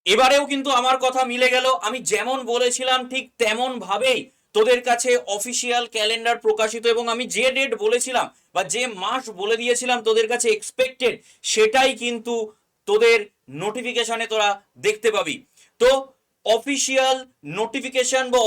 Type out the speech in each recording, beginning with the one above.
এবারেও কিন্তু আমার কথা মিলে গেল, আমি যেমন বলেছিলাম ঠিক তেমন ভাবেই তোদের কাছে অফিসিয়াল ক্যালেন্ডার প্রকাশিত, এবং আমি যে ডেট বলেছিলাম বা যে মাস বলে দিয়েছিলাম তোদের কাছে এক্সপেক্টেড, সেটাই কিন্তু তোদের নোটিফিকেশনে তোরা দেখতে পাবি। তো অফিসিয়াল নোটিফিকেশন বা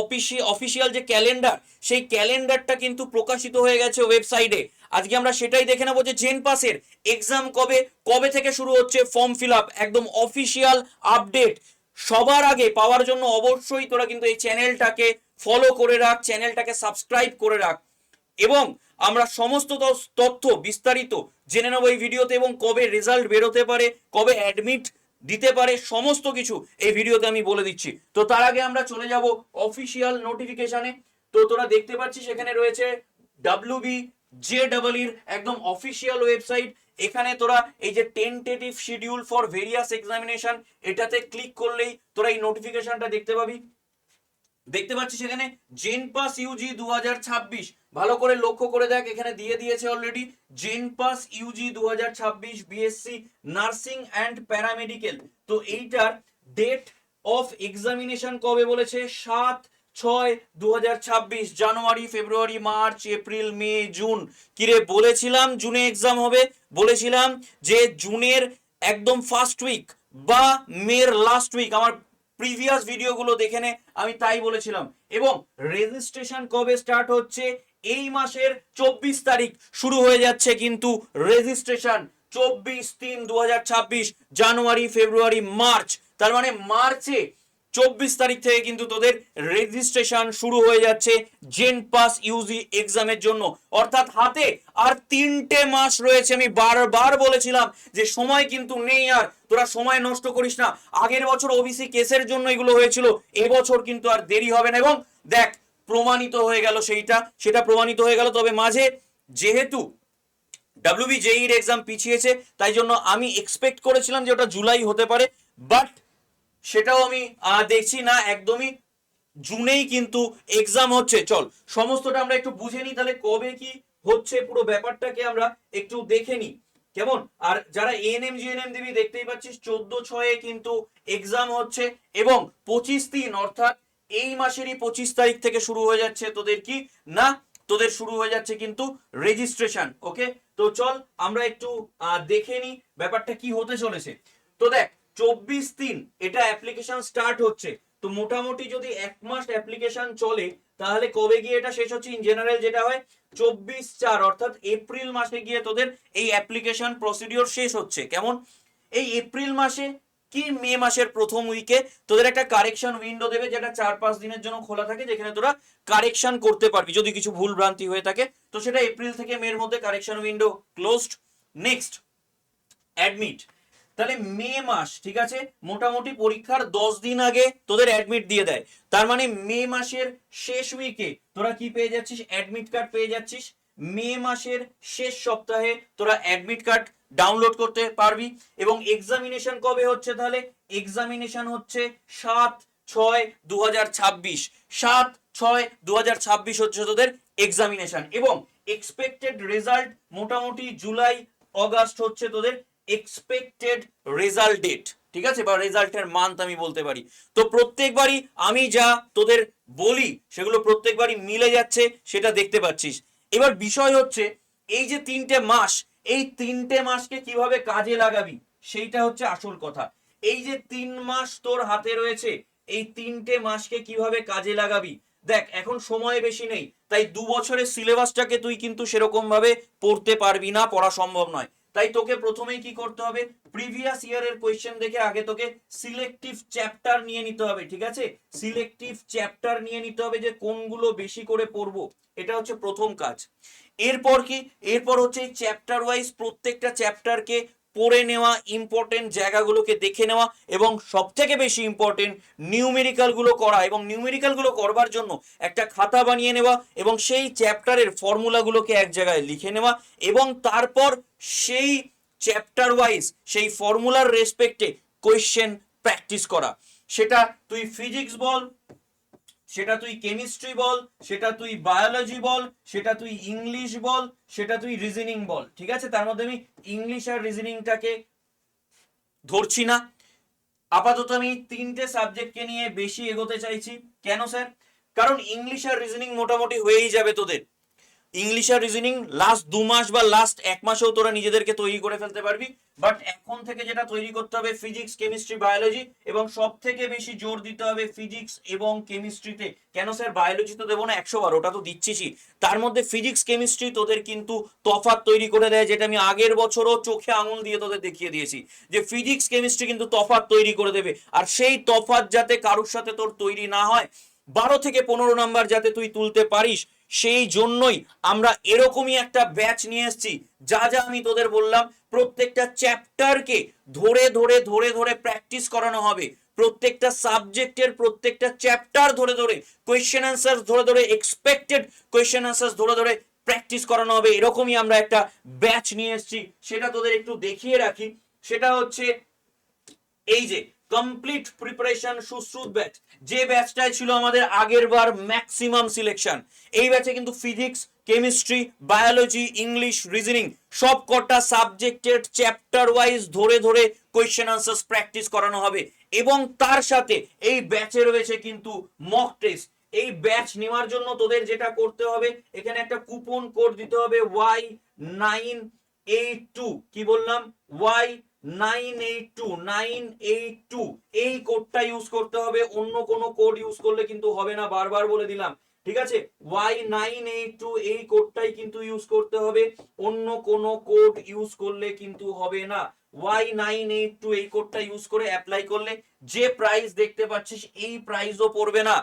অফিসিয়াল যে ক্যালেন্ডার, সেই ক্যালেন্ডারটা কিন্তু প্রকাশিত হয়ে গেছে ওয়েবসাইটে। আজকে আমরা সেটাই দেখে নেবো যে জেন পাসের এক্সাম কবে কবে থেকে শুরু হচ্ছে, ফর্ম ফিল আপ, একদম অফিসিয়াল আপডেট সবার আগে পাওয়ার জন্য অবশ্যই তোরা কিন্তু এই চ্যানেলটাকে ফলো করে রাখ, চ্যানেলটাকে সাবস্ক্রাইব করে রাখ। এবং আমরা সমস্ত তথ্য বিস্তারিত জেনে নেবো এই ভিডিওতে, এবং কবে রেজাল্ট বেরোতে পারে, কবে অ্যাডমিট দিতে পারে, সমস্ত কিছু এই ভিডিওতে আমি বলে দিচ্ছি। তো তার আগে আমরা চলে যাব অফিসিয়াল নোটিফিকেশনে। তো তোরা দেখতে পাচ্ছিস এখানে রয়েছে WBJEE এর একদম অফিসিয়াল ওয়েবসাইট। এখানে তোরা এই যে tentative schedule for various examination, এটাতে ক্লিক করলেই তোরা এই নোটিফিকেশনটা দেখতে পাবি। দেখতে পাচ্ছিস এখানে জেনপাস ইউজি 2026, ভালো করে লক্ষ্য করে দেখ, এখানে দিয়ে দিয়েছে already JENPAS UG 2026 BSc nursing and paramedical. তো এইটার ডেট অফ এক্সামিনেশন কবে বলেছে? 7/6/2026, January, February, March, April, May, June. কিরে বলেছিলাম জুনে এক্সাম হবে, বলেছিলাম যে জুনের একদম ফার্স্ট উইক বা মের লাস্ট উইক, আমার প্রিভিয়াস ভিডিওগুলো দেখে নে, আমি তাই বলেছিলাম। এবং রেজিস্ট্রেশন কবে স্টার্ট হচ্ছে? এই মাসের 24 তারিখ শুরু হয়ে যাচ্ছে কিন্তু রেজিস্ট্রেশন, 24/3/2026, জানুয়ারি, ফেব্রুয়ারি, মার্চ। তার মানে মার্চে 24 তারিখ থেকে কিন্তু তোদের রেজিস্ট্রেশন শুরু হয়ে যাচ্ছে জেন পাস ইউজি এক্সামের জন্য। অর্থাৎ হাতে আর 3টে মাস রয়েছে। আমি বারবার বলেছিলাম যে সময় কিন্তু নেই, আর তোরা সময় নষ্ট করিস না। আগের বছর ওবিসি কেসের জন্য এগুলো হয়েছিল, এবছর কিন্তু আর দেরি হবে না। এবং দেখ প্রমাণিত হয়ে গেল, সেটা প্রমাণিত হয়ে গেল। তবে মাঝে যেহেতু WBJEE এর এক্সাম পিছিয়েছে, তাই জন্য আমি এক্সপেক্ট করেছিলাম যে ওটা জুলাই হতে পারে, বাট সেটাও আমি দেখছি না, একদমই জুনেই কিন্তু এক্সাম হচ্ছে। চল সমস্তটা আমরা একটু বুঝে নিই, তাহলে কবে কি হচ্ছে পুরো ব্যাপারটাকে আমরা একটু দেখে নিই, কেমন? আর যারা এএনএম জিএনএম দিবি, দেখতেই পাচ্ছিস 14/6 কিন্তু এক্সাম হচ্ছে, এবং 25/3 অর্থাৎ এই মাসেরই 25 তারিখ থেকে শুরু হয়ে যাচ্ছে তোদের কি না, তোদের শুরু হয়ে যাচ্ছে কিন্তু রেজিস্ট্রেশন। ওকে, তো চল আমরা একটু দেখে নিই ব্যাপারটা কি হতে চলেছে। তো দেখ 24/3 এটা অ্যাপ্লিকেশন স্টার্ট হচ্ছে, তো মোটামুটি যদি 1 মাস অ্যাপ্লিকেশন চলে, তাহলে কবে গিয়ে এটা শেষ হচ্ছে? ইন জেনারেল যেটা হয় 24/4 অর্থাৎ এপ্রিল মাসে গিয়ে তোদের এই অ্যাপ্লিকেশন প্রসিডিওর শেষ হচ্ছে। কেমন? এই এপ্রিল মাসে কি মে মাসের প্রথম উইকে তোদের একটা কারেকশন উইন্ডো দেবে, যেটা 4-5 দিনের জন্য খোলা থাকে, যেখানে তোরা কারেকশন করতে পারবি যদি কিছু ভুল ভ্রান্তি হয়ে থাকে। তো সেটা এপ্রিল থেকে মের মধ্যে correction window closed. Next admit, তাহলে মে মাস, ঠিক আছে, মোটামুটি পরীক্ষার 10 দিন আগে তোদের অ্যাডমিট দিয়ে দেয়। তার মানে মে মাসের শেষ উইকে তোরা কি পেয়ে যাচ্ছিস? অ্যাডমিট কার্ড পেয়ে যাচ্ছিস। মে মাসের শেষ সপ্তাহে তোরা অ্যাডমিট কার্ড ডাউনলোড করতে পারবি। এবং এক্সামিনেশন কবে হচ্ছে? তাহলে এক্সামিনেশন হচ্ছে 7/6/2026, 7/6/2026 হচ্ছে তোদের এক্সামিনেশন। এবং এক্সপেক্টেড রেজাল্ট মোটামুটি জুলাই অগাস্ট হচ্ছে তোদের এক্সপেক্টেড রেজাল্ট ডেট, ঠিক আছে, বা রেজাল্টের মান্থ আমি বলতে পারি। তো প্রত্যেকবারই আমি যা তোদের বলি সেগুলো প্রত্যেকবারই মিলে যাচ্ছে, সেটা দেখতে পাচ্ছিস। এবার বিষয় হচ্ছে এই যে 3টে মাস, এই 3টে মাসকে কিভাবে কাজে লাগাবি, সেইটা হচ্ছে আসল কথা। এই যে 3 মাস তোর হাতে রয়েছে, এই 3টে মাসকে কিভাবে কাজে লাগাবি। দেখ এখন সময় বেশি নেই, তাই 2 বছরের সিলেবাসটাকে তুই কিন্তু সেরকম ভাবে পড়তে পারবি না, পড়া সম্ভব নয়। তাই তোকে প্রথমেই কি করতে হবে? প্রিভিয়াস ইয়ারের কোয়েশ্চেন দেখে আগে তোকে সিলেক্টিভ চ্যাপ্টার নিয়ে নিতে হবে, ঠিক আছে, সিলেক্টিভ চ্যাপ্টার নিয়ে নিতে হবে যে কোনগুলো বেশি করে পড়বো, এটা হচ্ছে প্রথম কাজ। এরপর কি? এরপর হচ্ছে এই চ্যাপ্টার ওয়াইজ প্রত্যেকটা চ্যাপ্টারকে পড়ে নেওয়া, ইম্পর্টেন্ট জায়গাগুলোকে দেখে নেওয়া, এবং সব থেকে বেশি ইম্পর্টেন্ট নিউমেরিক্যাল গুলো করা, এবং নিউমেরিক্যাল গুলো করবার জন্য একটা খাতা বানিয়ে নেওয়া, এবং সেই চ্যাপ্টারের ফর্মুলাগুলোকে এক জায়গায় লিখে নেওয়া, এবং তারপর সেই চ্যাপ্টার ওয়াইজ সেই ফর্মুলার রেসপেক্টে কোয়েশ্চেন প্র্যাকটিস করা। সেটা তুই ফিজিক্স বল, সেটা তুই কেমিস্ট্রি বল, সেটা তুই বায়োলজি বল, সেটা তুই ইংলিশ বল, সেটা তুই রিজনিং বল, ঠিক আছে। তার মধ্যে আমি ইংলিশ আর রিজনিংটাকে ধরছি না। আপাতত আমি 3টে সাবজেক্টকে নিয়ে বেশি এগোতে চাইছি। কেন স্যার? কারণ ইংলিশ আর রিজনিং মোটামুটি হয়েই যাবে তোদের। ইংলিশ আর রিজনিং লাস্ট 2 মাস বা লাস্ট 1 মাসেও তোরা নিজেদেরকে তৈরি করে ফেলতে পারবি। বাট এখন থেকে যেটা তৈরি করতে হবে ফিজিক্স, কেমিস্ট্রি, বায়োলজি, এবং সব থেকে বেশি জোর দিতে হবে ফিজিক্স এবং কেমিস্ট্রিতে। কেন স্যার? বায়োলজি তো দেবো না 100 বার, ওটা তো দিচ্ছিসই। তার মধ্যে ফিজিক্স কেমিস্ট্রি তোদের কিন্তু তফাৎ তৈরি করে দেয়, যেটা আমি আগের বছরও চোখে আঙুল দিয়ে তোদের দেখিয়ে দিয়েছি যে ফিজিক্স কেমিস্ট্রি কিন্তু তফাৎ তৈরি করে দেবে। আর সেই তফাৎ যাতে কারোর সাথে তোর তৈরি না হয়, 12 থেকে 15 নাম্বার যাতে তুই তুলতে পারিস, সেই জন্যই আমরা এরকমই একটা ব্যাচ নিয়ে এসেছি। যা যা আমি তোদের বললাম প্রত্যেকটা চ্যাপ্টারকে ধরে ধরে ধরে ধরে প্র্যাকটিস করানো হবে। প্রত্যেকটা সাবজেক্টের প্রত্যেকটা চ্যাপ্টার ধরে ধরে কোয়েশ্চেন অ্যান্সার ধরে ধরে এক্সপেক্টেড কোয়েশ্চেন অ্যান্সার ধরে ধরে প্র্যাকটিস করানো হবে। এরকমই আমরা একটা ব্যাচ নিয়ে এসেছি, সেটা তোদের একটু দেখিয়ে রাখি। সেটা হচ্ছে এই যে কমপ্লিট প্রিপারেশন সুশ্রুত ব্যাচ, যে ব্যাচটাই ছিল আমাদের আগের বার ম্যাক্সিমাম সিলেকশন। এই ব্যাচে কিন্তু physics, chemistry, biology, English, reasoning সব কটা সাবজেক্টের চ্যাপ্টার ওয়াইজ ধরে ধরে কোয়েশ্চেন আনসার্স প্র্যাকটিস করানো হবে। এবং তার সাথে এই ব্যাচে রয়েছে কিন্তু মক টেস্ট। এই ব্যাচ নেওয়ার জন্য তোদের যেটা করতে হবে, এখানে একটা কুপন কোড দিতে হবে Y982। কি বললাম? Y982 এই কোডটা ইউজ করতে হবে, অন্য কোনো কোড ইউজ করলে কিন্তু হবে না, বারবার বলে দিলাম। ঠিক আছে? Y982 এই কোডটাই কিন্তু ইউজ করতে হবে, অন্য কোনো কোড ইউজ করলে কিন্তু হবে না। Y982 এই কোডটা ইউজ করে অ্যাপ্লাই করলে যে প্রাইস দেখতে পাচ্ছিস এই প্রাইসও পড়বে না।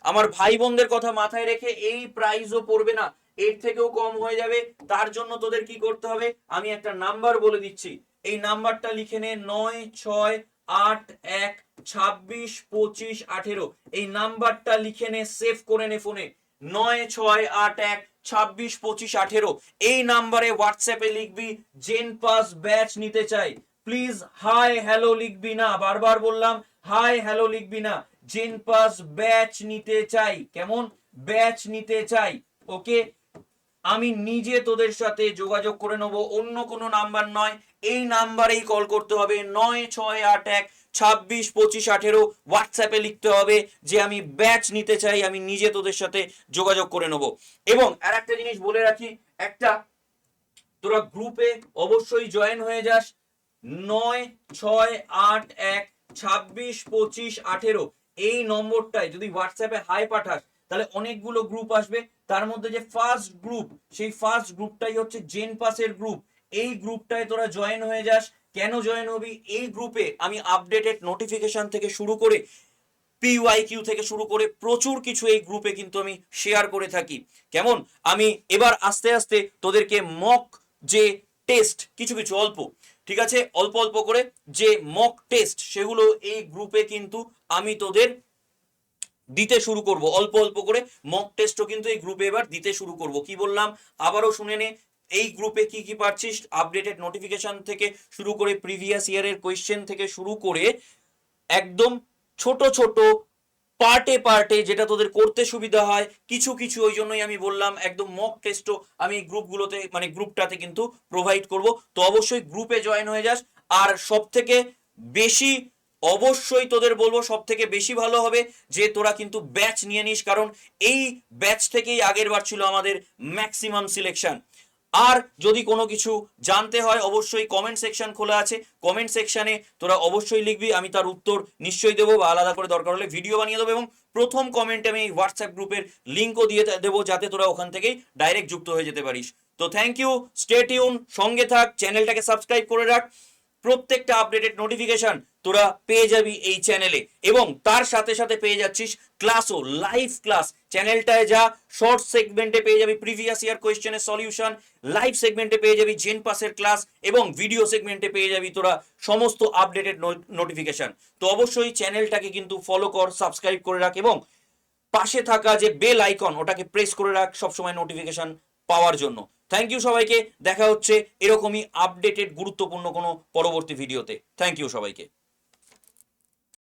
আমার ভাই বোনদের কথা মাথায় রেখে এই প্রাইসও পড়বে না, এর থেকেও কম হয়ে যাবে। তার জন্য তোদের কি করতে হবে, আমি একটা নাম্বার বলে দিচ্ছি, এই নাম্বারটা লিখে নে 9681262518। এই নাম্বারটা লিখে নে, সেভ করে নে ফোনে, 9681262518। এই নাম্বারে হোয়াটসঅ্যাপে লিখবি জেনপাস ব্যাচ নিতে চাই। প্লিজ হাই হ্যালো লিখবি না, বারবার বললাম হাই হ্যালো লিখবি না, জেনপাস ব্যাচ নিতে চাই। কেমন? ব্যাচ নিতে চাই। ওকে, আমি নিজে তোদের সাথে যোগাযোগ করে নেবো, অন্য কোনো নাম্বার নয়, এই নাম্বারেই কল করতে হবে 9681262518। হোয়াটসঅ্যাপে লিখতে হবে যে আমি ব্যাচ নিতে চাই, আমি নিজে তোদের সাথে যোগাযোগ করে নেবো। এবং আর একটা জিনিস বলে রাখি, একটা তোরা গ্রুপে অবশ্যই জয়েন হয়ে যাস। 9681262518 এই নম্বরটায় যদি হোয়াটসঅ্যাপে হাই পাঠাস, তাহলে অনেকগুলো গ্রুপ আসবে। তার মধ্যে যে ফার্স্ট গ্রুপ, সেই ফার্স্ট গ্রুপটাই হচ্ছে জেনপাসের গ্রুপ। এই গ্রুপটায় তোরা জয়েন হয়ে যাস। কেন জয়েন হবি? এই গ্রুপে আমি আপডেটেড নোটিফিকেশন থেকে শুরু করে PYQ থেকে শুরু করে প্রচুর কিছু এই গ্রুপে কিন্তু আমি শেয়ার করে থাকি। কেমন? আমি এবার আস্তে আস্তে তোদেরকে মক যে টেস্ট কিছু কিছু অল্প, ঠিক আছে, অল্প অল্প করে যে মক টেস্ট সেগুলো এই গ্রুপে কিন্তু আমি তোদের দিতে শুরু করব। অল্প অল্প করে মক টেস্টও কিন্তু এই গ্রুপে এবার দিতে শুরু করব। কি বললাম আবারও শুনে নে, এই গ্রুপে কি কি পাচ্ছিস, আপডেটেড নোটিফিকেশন থেকে শুরু করে প্রিভিয়াস ইয়ারের কোয়েশ্চেন থেকে শুরু করে একদম ছোট ছোট পার্টে পার্টে যেটা তোদের করতে সুবিধা হয় কিছু কিছু, ওই জন্যই আমি বললাম একদম মক টেস্টও আমি গ্রুপগুলোতে মানে গ্রুপটাতে কিন্তু প্রোভাইড করব। তো অবশ্যই গ্রুপে জয়েন হয়ে যাস। আর সব থেকে বেশি অবশ্যই তোদের বলবো, সব থেকে বেশি ভালো হবে যে তোরা কিন্তু ব্যাচ নিয়ে নিস, কারণ এই ব্যাচ থেকেই আগের বার ছিল আমাদের ম্যাক্সিমাম সিলেকশন। আর যদি কোনো কিছু জানতে হয় অবশ্যই কমেন্ট সেকশন খোলা আছে, কমেন্ট সেকশনে তোরা অবশ্যই লিখবি, আমি তার উত্তর নিশ্চয়ই দেবো, বা আলাদা করে দরকার হলে ভিডিও বানিয়ে দেবো। এবং প্রথম কমেন্টে আমি হোয়াটসঅ্যাপ গ্রুপের লিঙ্কও দিয়ে দেবো, যাতে তোরা ওখান থেকেই ডাইরেক্ট যুক্ত হয়ে যেতে পারিস। তো থ্যাংক ইউ, স্টে টিউন, সঙ্গে থাক, চ্যানেলটাকে সাবস্ক্রাইব করে রাখ। প্রত্যেকটা আপডেটেড নোটিফিকেশন তোরা পেয়ে যাবি এই চ্যানেলে, এবং তার সাথে সাথে পেয়ে যাচ্ছিস ক্লাসও, লাইভ ক্লাস। চ্যানেলটায় যা শর্ট সেগমেন্টে পেয়ে যাবি প্রিভিয়াস ইয়ার কোয়েশ্চেনের সলিউশন, লাইভ সেগমেন্টে পেয়ে যাবি জেনপাসের ক্লাস, এবং ভিডিও সেগমেন্টে পেয়ে যাবি তোরা সমস্ত আপডেটেড নোটিফিকেশন। তো অবশ্যই চ্যানেলটাকে কিন্তু ফলো কর, সাবস্ক্রাইব করে রাখ, এবং পাশে থাকা যে বেল আইকন ওটাকে প্রেস করে রাখ সবসময় নোটিফিকেশন পাওয়ার জন্য। থ্যাংক ইউ সবাইকে, দেখা হচ্ছে এরকমই আপডেটেড গুরুত্বপূর্ণ কোনো পরবর্তী ভিডিওতে। থ্যাংক ইউ সবাইকে।